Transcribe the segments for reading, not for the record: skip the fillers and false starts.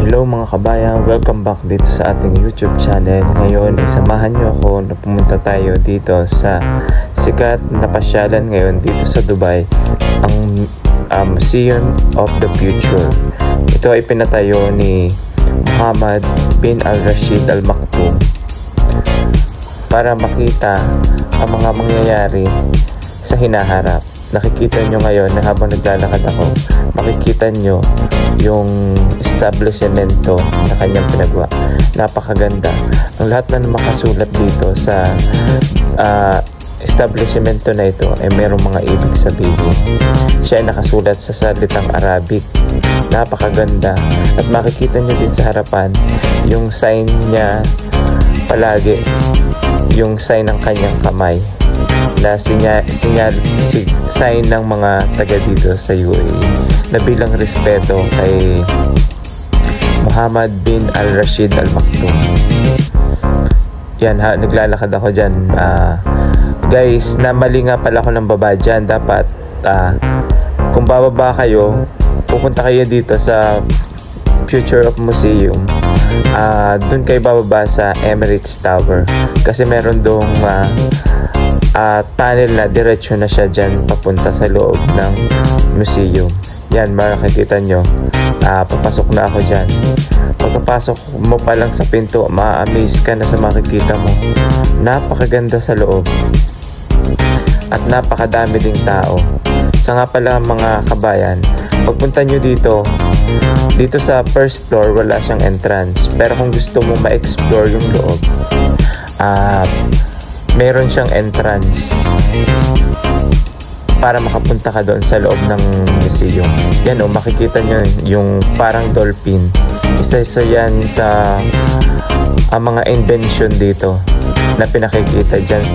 Hello mga kabayan, welcome back dito sa ating YouTube channel. Ngayon ay samahan niyo ako na pumunta tayo dito sa sikat na pasyalan ngayon dito sa Dubai, ang Museum of the Future. Ito ay pinatayo ni Mohammed bin Al-Rashid Al Maktoum para makita ang mga mangyayari sa hinaharap. Nakikita nyo ngayon na habang naglalakad ako, makikita nyo yung establishmento na kanyang pinagawa. Napakaganda. Ang lahat na makasulat dito sa establishmento na ito ay merong mga ibig sabihin. Siya ay nakasulat sa salitang Arabic. Napakaganda. At makikita nyo din sa harapan yung sign niya palagi, yung sign ng kanyang kamay na sign ng mga taga dito sa UAE na bilang respeto kay Mohammed bin Al-Rashid Al Maktoum. Yan, naglalakad ako dyan. Guys, mali nga pala ako ng baba dyan. Dapat kung bababa kayo, pupunta kayo dito sa Future of Museum. Doon kayo bababa sa Emirates Tower kasi meron dong tunnel na diretso na siya dyan papunta sa loob ng museum. Yan, makikita nyo. Papasok na ako dyan. Pagkapasok mo pa lang sa pinto, ma-amaze ka na sa makikita mo. Napakaganda sa loob at napakadami ding tao. Sa nga pala mga kabayan, pagpunta nyo dito sa first floor wala siyang entrance, pero kung gusto mo ma-explore yung loob, meron siyang entrance para makapunta ka doon sa loob ng museum. Yan o, makikita nyo yung parang dolphin. Isa yan sa mga invention dito na pinakikita dyan.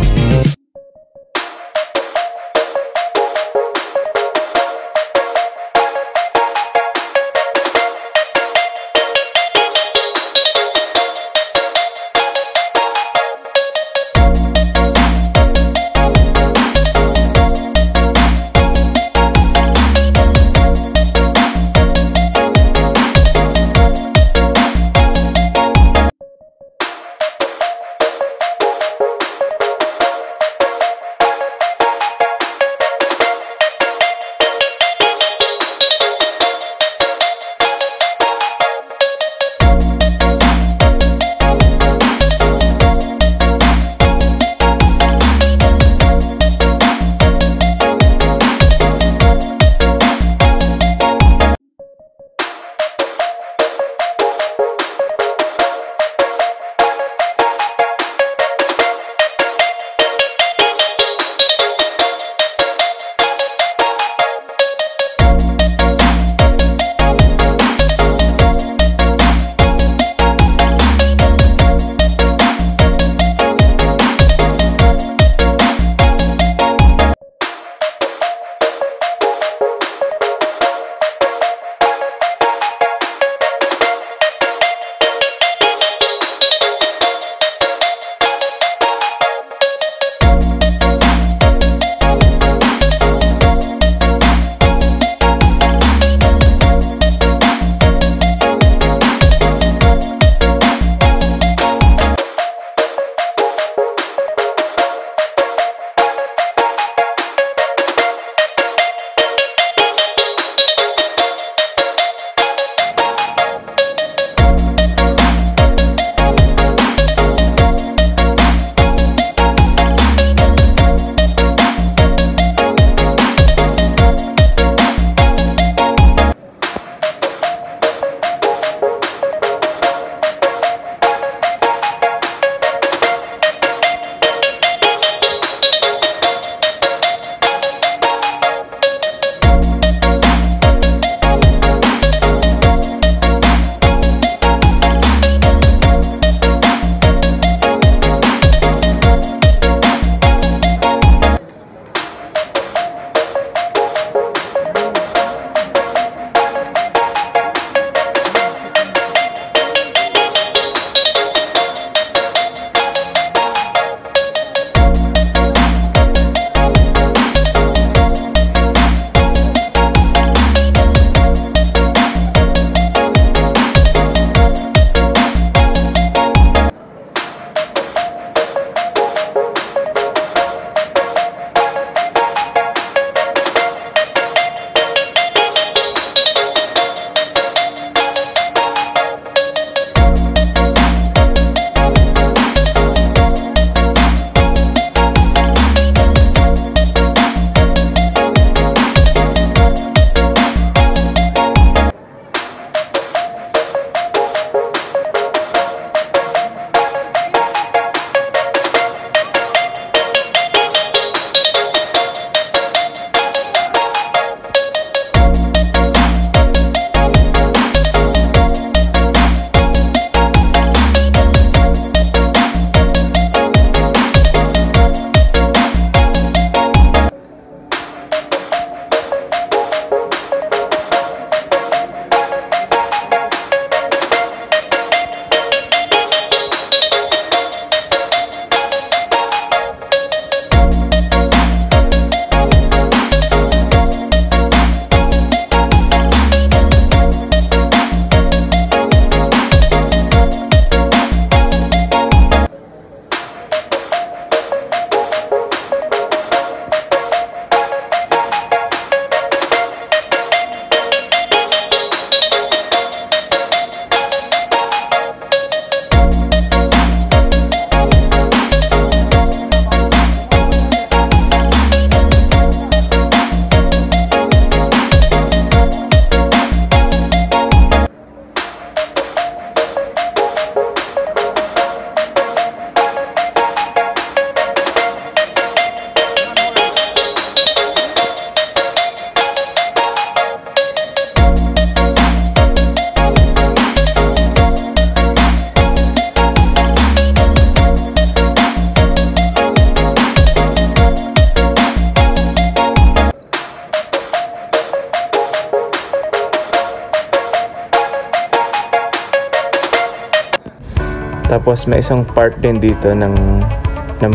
Tapos may isang part din dito ng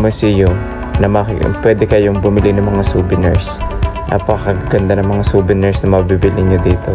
museo na pwede kayong bumili ng mga souvenirs. Napakaganda ng mga souvenirs na mabibili nyo dito.